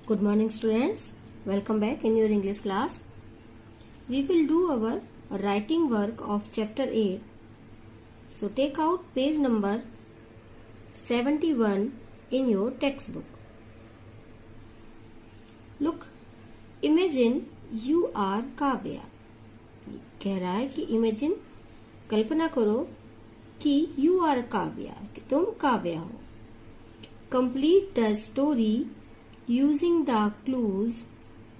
Good morning students. Welcome back in your English class. We will do our writing work of chapter 8. So take out page number 71 in your textbook. Look, imagine you are Kavya. कह रहा है कि imagine कल्पना करो कि you are Kavya, कि तुम काव्या हो. Complete the story using the clues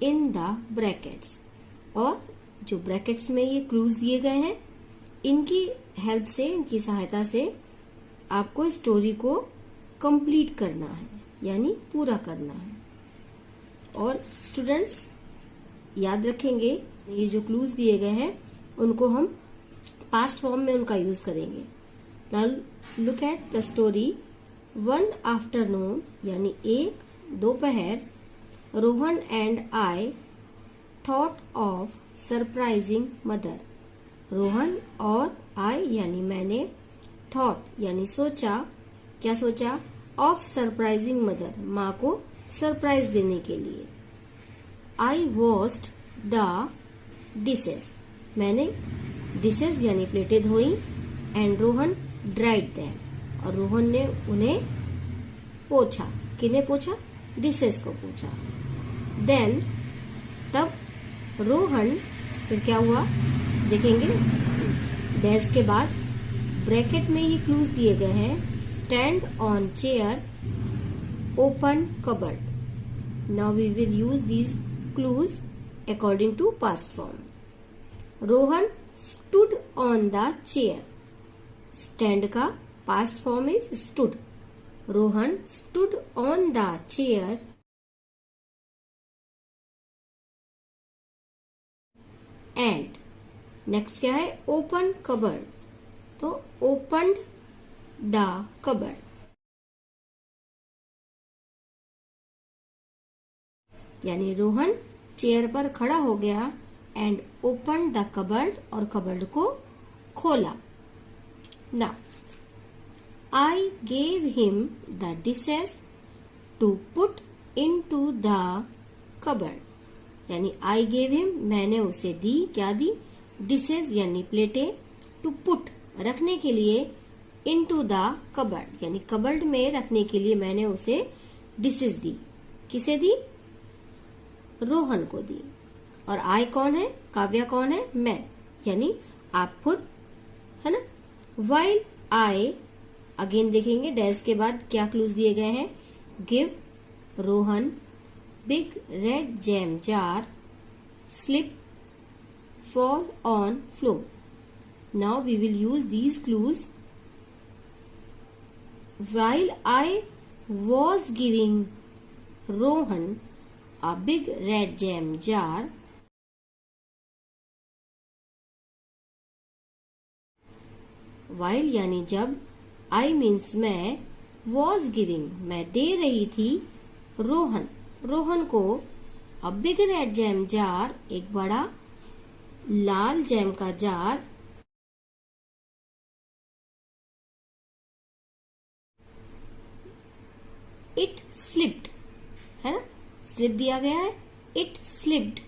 in the brackets. और जो ब्रैकेट्स में ये क्लूज दिए गए हैं इनकी हेल्प से, इनकी सहायता से आपको स्टोरी को कंप्लीट करना है, यानी पूरा करना है. और स्टूडेंट्स याद रखेंगे ये जो क्लूज दिए गए हैं उनको हम पास्ट फॉर्म में उनका यूज करेंगे. Now look at the story. One afternoon यानी एक दोपहर, Rohan and I thought of surprising mother. Rohan और आई यानी मैंने, थॉट यानी सोचा. क्या सोचा? ऑफ सरप्राइजिंग मदर, माँ को सरप्राइज देने के लिए. आई वॉश्ड द डिशेस, मैंने डिशेस यानी प्लेटें धोई. एंड रोहन ड्राइड देम, और रोहन ने उन्हें पोछा. किन्हें पोछा? डिशेस को पोछा. देन तब रोहन, फिर क्या हुआ देखेंगे. डैश के बाद ब्रैकेट में ये क्लूज दिए गए हैं. Stand on chair, open cupboard. Now we will use these clues according to past form. Rohan stood on the chair. Stand का past form is stood. Rohan stood on the chair and next क्या है? open cupboard. तो opened the cupboard. यानी Rohan chair पर खड़ा हो गया and opened the cupboard, और कबर्ड को खोला. Now I gave him the dishes to put into the cupboard. यानी I gave him, मैंने उसे दी. क्या दी? dishes यानी प्लेटें. to put रखने के लिए, into the cupboard यानी कबर्ड में रखने के लिए मैंने उसे dishes दी. किसे दी? रोहन को दी. और I कौन है? काव्या कौन है? मैं, यानी आप खुद, है ना. while I, अगेन देखेंगे डैश के बाद क्या क्लूज दिए गए हैं. Give Rohan big red jam jar, slip fall on floor. Now we will use these clues. While I was giving Rohan a big red jam jar, while यानी जब, आई मीन्स मैं, वॉज गिविंग मैं दे रही थी, रोहन को a big red jam jar एक बड़ा लाल जैम का जार. इट स्लिप्ड, है ना, स्लिप दिया गया है. It slipped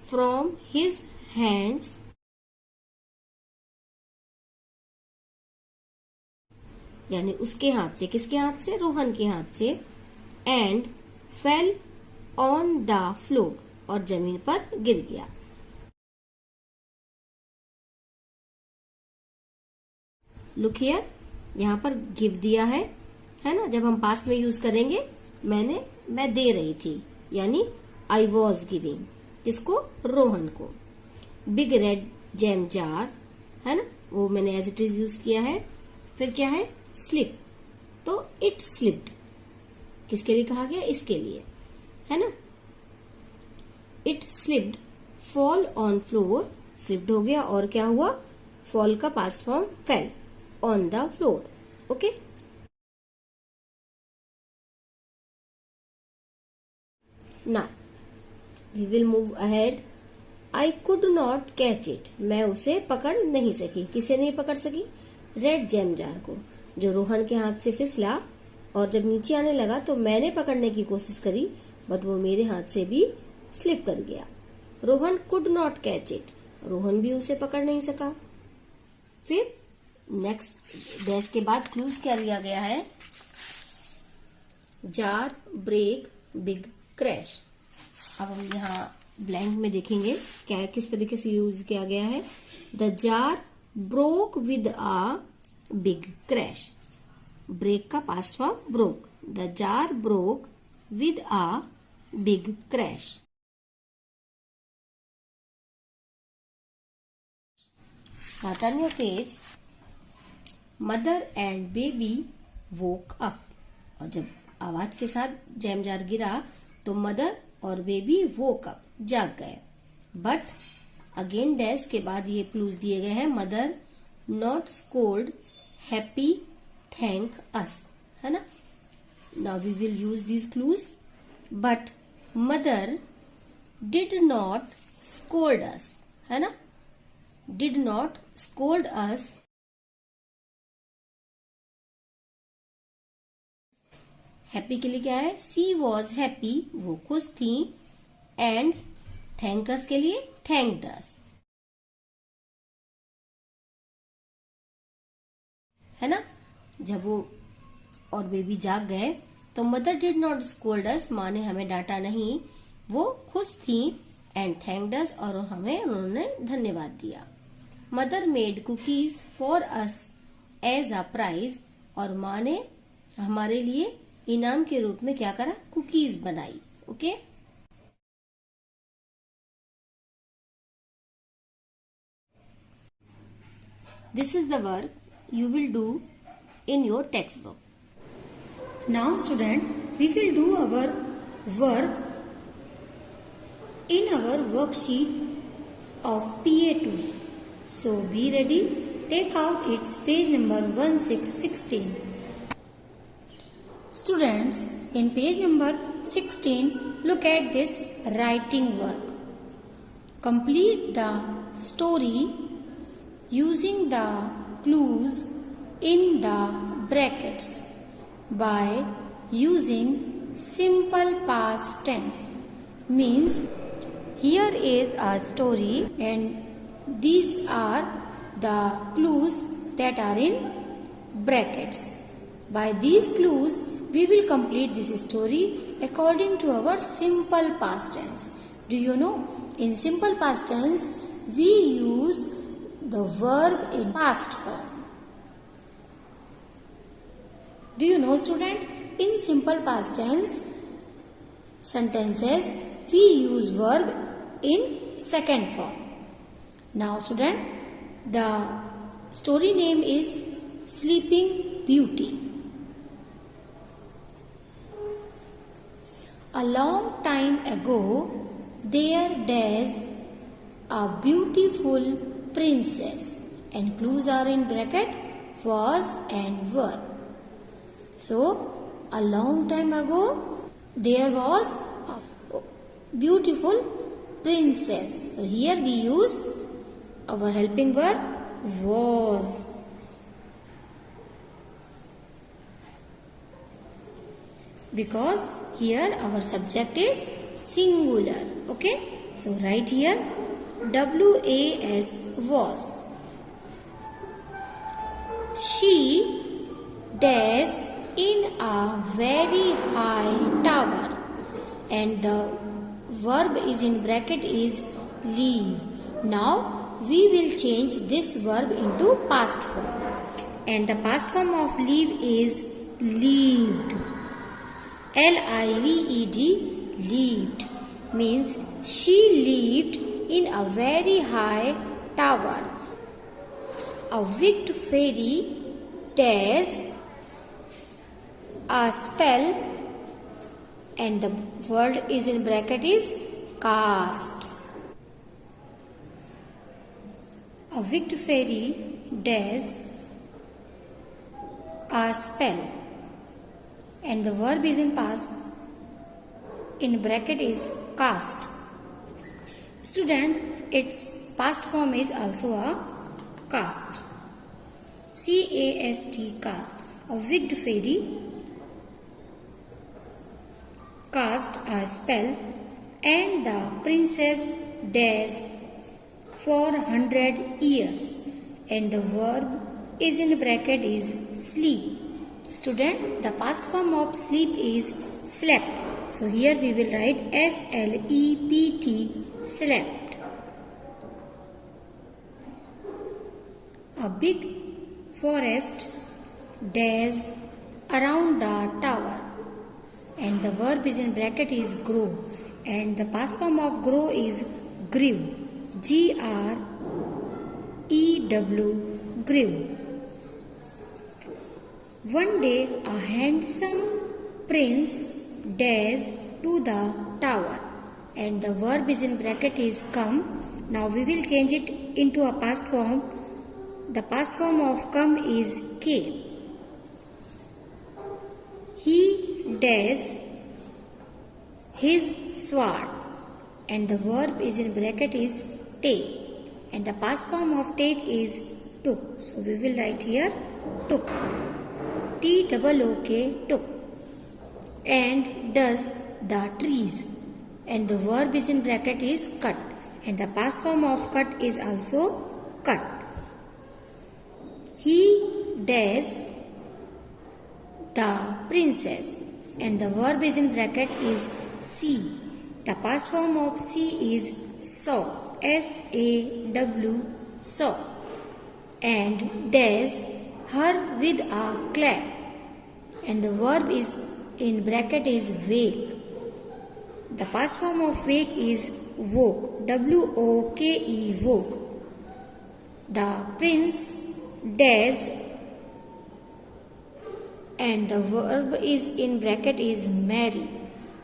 from his hands, यानी उसके हाथ से. किसके हाथ से? रोहन के हाथ से. And fail on the floor, और जमीन पर गिर गया. लुक हियर, यहाँ पर गिव दिया है ना. जब हम पास्ट में यूज करेंगे, मैं दे रही थी, यानी आई वॉज गिविंग. किसको? रोहन को. बिग रेड जैम जार, है ना, वो मैंने एज इट इज यूज किया है. फिर क्या है? स्लिप, तो इट स्लिप्ड किसके लिए कहा गया? इसके लिए, है ना. It slipped fall on floor, slipped हो गया, और क्या हुआ? फॉल का past form fell on the floor. Okay. Now we will move ahead. I could not catch it, मैं उसे पकड़ नहीं सकी. किसे नहीं पकड़ सकी? रेड जैम जार को, जो रोहन के हाथ से फिसला और जब नीचे आने लगा तो मैंने पकड़ने की कोशिश करी, बट वो मेरे हाथ से भी स्लिप कर गया। Rohan could not catch it, Rohan भी उसे पकड़ नहीं सका। फिर नेक्स्ट डैश के बाद क्लूज क्या लिया गया है? Jar, break, big crash. अब हम यहाँ ब्लैंक में देखेंगे क्या किस तरीके से यूज किया गया है। The jar broke with a big crash. Break का past form broke. The jar broke with a big crash. Now turn your page. Mother and baby woke up. और जब आवाज के साथ जैम जार गिरा तो मदर और बेबी वोक अप, जाग गए। बट अगेन डैश के बाद ये क्लूज दिए गए हैं। Mother not scold, happy, thank us, है ना। Now we will use this clues. But mother did not scold us, है ना। did not scold us. Happy के लिए क्या है? सी वॉज हैप्पी, वो खुश थी। एंड थैंक अस के लिए थैंक्ड अस, है ना। जब वो और बेबी जाग गए तो मदर डिड नॉट स्कोल्ड अस, माँ ने हमें डांटा नहीं, वो खुश थी। एंड थैंक्ड अस, और हमें उन्होंने धन्यवाद दिया। Mother made cookies for us as a prize, और माँ ने हमारे लिए इनाम के रूप में क्या करा? कुकीज बनाई। Okay. This is the work you will do in your textbook. Now student, we will do our work in our worksheet of PA2. So be ready. Take out its page number 1616. Students, in page number 16, look at this writing work. Complete the story using the clues in the brackets by using simple past tense. Means here is a story and these are the clues that are in brackets. By these clues we will complete this story according to our simple past tense. Do you know, in simple past tense we use the verb in past form. Do you know student, in simple past tense sentences we use verb in second form. Now student, the story name is Sleeping Beauty. A long time ago there was a beautiful princess, and clues are in bracket was and were. So, a long time ago, there was a beautiful princess. So, here we use our helping verb was. Because here our subject is singular. Okay? So, write here WAS was. She dash in a very high tower, and the verb is in bracket is leave. Now we will change this verb into past form, and the past form of leave is lived. LIVED, lived, means she lived in a very high tower. A wicked fairy dash a spell, and the word is in bracket is cast. A wicked fairy dash a spell, and the verb is in past, in bracket is cast. Students, its past form is also a cast. CAST, cast. A wicked fairy cast a spell and the princess dies for 100 years, and the verb is in bracket is sleep. Student, the past form of sleep is slept. So here we will write S-L-E-P-T, slept. A big forest dies around the tower, and the verb is in bracket is grow, and the past form of grow is grew, G-R-E-W, grew. One day a handsome prince dies to the tower, and the verb is in bracket is come. Now we will change it into a past form. The past form of come is came. He dies his sword, and the verb is in bracket is take, and the past form of take is took. So we will write here took, T-O-O-K, took. And does the trees, and the verb is in bracket is cut, and the past form of cut is also cut. He does the princess, and the verb is in bracket is see. The past form of see is saw, S-A-W, saw. And does her with a clap, and the verb is in bracket is wake. The past form of wake is woke, W-O-K-E, woke. The prince does, and the verb is in bracket is marry,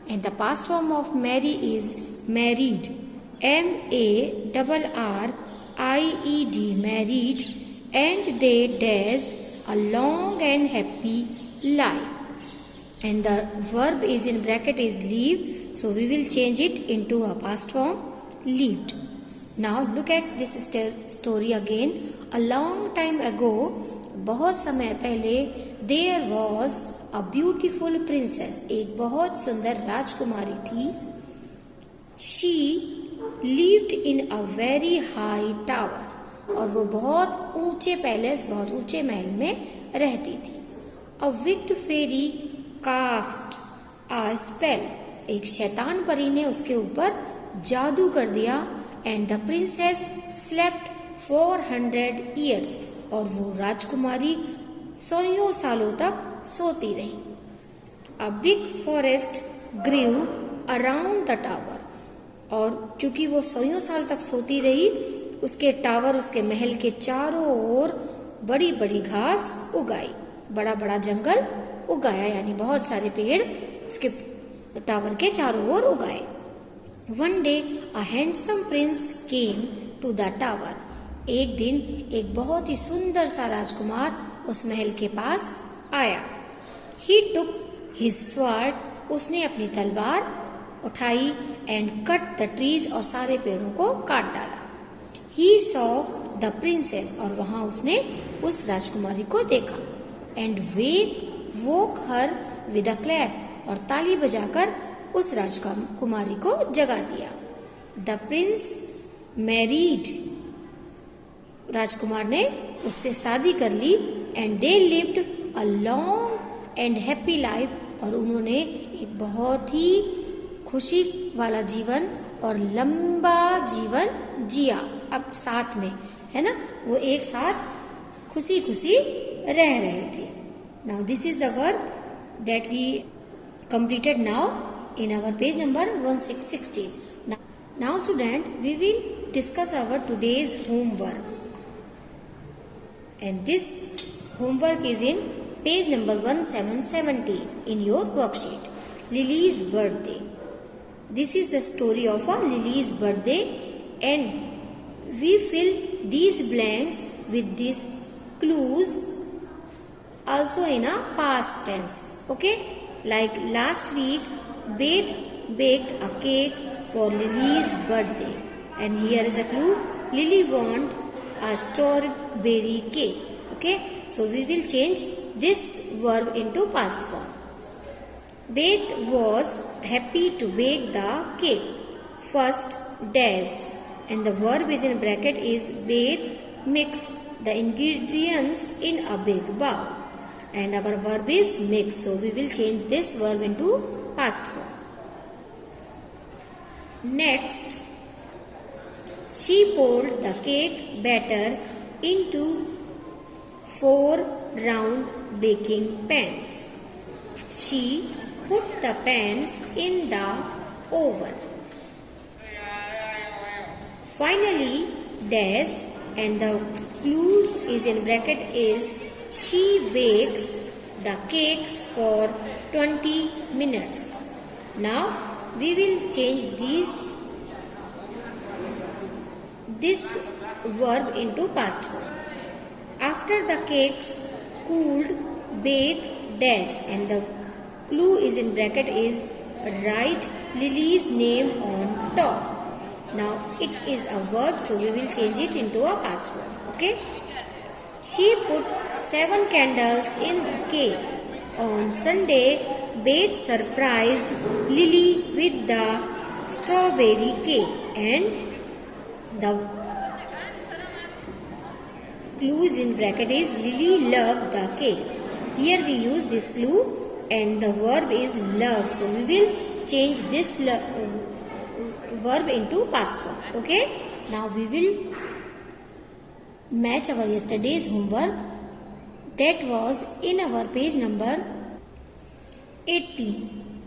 and the past form of marry is married, M-A-R-R-I-E-D, married, and they does a long and happy life, and the verb is in bracket is leave. So we will change it into a past form, lived. Now look at this story again. A long time ago, बहुत समय पहले, there was a beautiful princess, एक बहुत सुंदर राजकुमारी थी. She lived in a very high tower, और वो बहुत ऊंचे पैलेस, बहुत ऊंचे महल में रहती थी. A wicked fairy cast a spell, एक शैतान परी ने उसके ऊपर जादू कर दिया. And the princess slept for 100 years, और वो राजकुमारी 100 सालों तक सोती रही. A big forest grew around the tower, और चूंकि वो 100 साल तक सोती रही, उसके टावर, उसके महल के चारों ओर बड़ी बड़ी घास उगाई, बड़ा बड़ा जंगल उगाया, यानी बहुत सारे पेड़ उसके टावर के चारों ओर उगाए. One day a handsome prince came to the tower. एक दिन एक बहुत ही सुंदर सा राजकुमार उस महल के पास आया. He took his sword, उसने अपनी तलवार उठाई, and cut the trees, और सारे पेड़ों को काट डाला. He saw the princess, और वहां उसने उस राजकुमारी को देखा. And woke her with a clap, और ताली बजाकर उस राजकुमारी को जगा दिया. The prince married, राजकुमार ने उससे शादी कर ली. And they lived a long and happy life, और उन्होंने एक बहुत ही खुशी वाला जीवन और लंबा जीवन जिया. अब साथ में, है ना, वो एक साथ खुशी खुशी रह रहे थे. Now this is the work that we completed now in our page number 1616. Now student, we will discuss our today's homework, and this homework is in page number 1717 in your worksheet. Lily's birthday. This is the story of a Lily's birthday, and we fill these blanks with these clues also in a past tense. Okay, like last week, Beth baked a cake for Lily's birthday, and here is a clue: Lily want a strawberry cake. Okay, so we will change this verb into past form. Beth was happy to bake the cake. First, dash, and the verb is in bracket is Beth mix the ingredients in a big bowl. And our verb is mix. So we will change this verb into past form. Next, she poured the cake batter into 4 round baking pans. She put the pans in the oven. Finally, dash, and the clues is in bracket is she bakes the cakes for 20 minutes. Now we will change this verb into past form. After the cakes cooled, Beth dash, and the clue is in bracket is write Lily's name on top. Now it is a verb, so we will change it into a past form. Okay. She put 7 candles in the cake. On Sunday, Beth surprised Lily with the strawberry cake, and the clue is in bracket is Lily loved the cake. Here we use this clue and the verb is love. So we will change this verb into past form. Okay. Now we will match our yesterday's homework that was in our page number 18.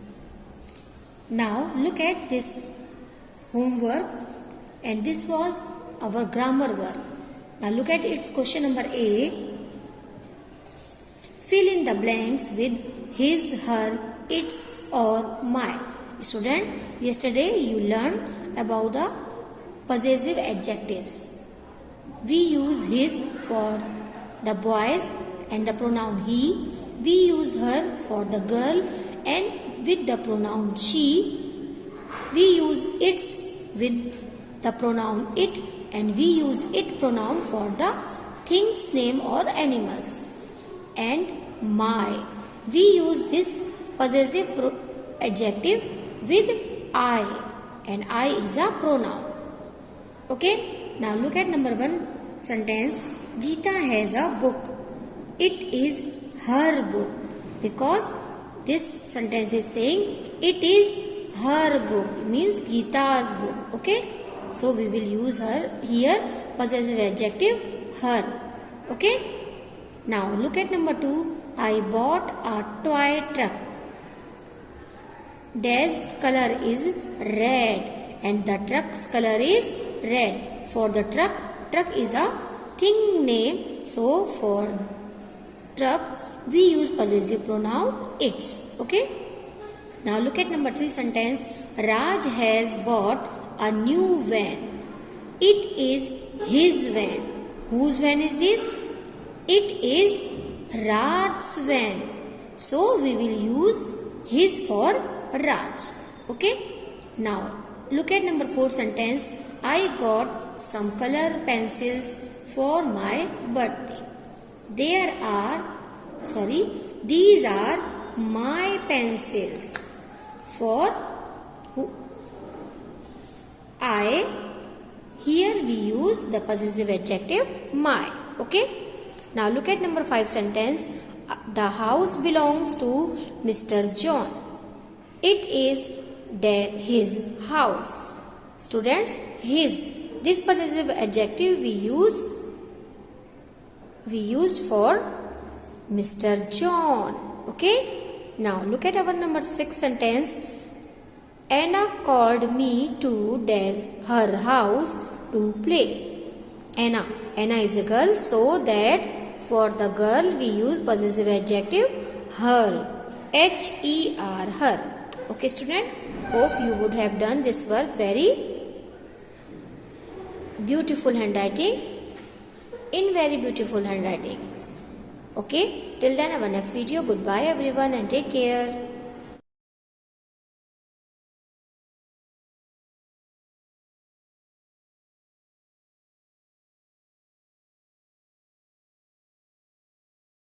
Now look at this homework, and this was our grammar work. Now look at its question number A. Fill in the blanks with his, her, its or my. Student, yesterday you learned about the possessive adjectives. We use his for the boys and the pronoun he. We use her for the girl and with the pronoun she. We use its with the pronoun it, and we use it pronoun for the things, name or animals. And my, we use this possessive adjective with I, and I is a pronoun. Okay. Now look at number 1 sentence. Geeta has a book. It is her book, because this sentence is saying it is her book. It means Geeta's book. Okay. So we will use her here, possessive adjective her. Okay. Now look at number 2. I bought a toy truck. Dash color is red, and the truck's color is red. For the truck is a thing name. So for truck we use possessive pronoun its. Okay. Now look at number 3 sentence. Raj has bought a new van. It is his van. Whose van is this? It is Raj's van. So we will use his for Raj. Okay. Now look at number 4 sentence. I got some color pencils for my birthday. These are my pencils. For I, here we use the possessive adjective my. Okay. Now look at number 5 sentence. The house belongs to Mr. John. It is his house. Students, his, this possessive adjective we used for Mr. John. Okay. Now look at our number 6 sentence. Anna called me to her house to play. Anna is a girl, so that for the girl we use possessive adjective her. H-E-R, her. Okay student, hope you would have done this work very beautiful handwriting, in very beautiful handwriting. Okay, till then our next video. Goodbye everyone and take care.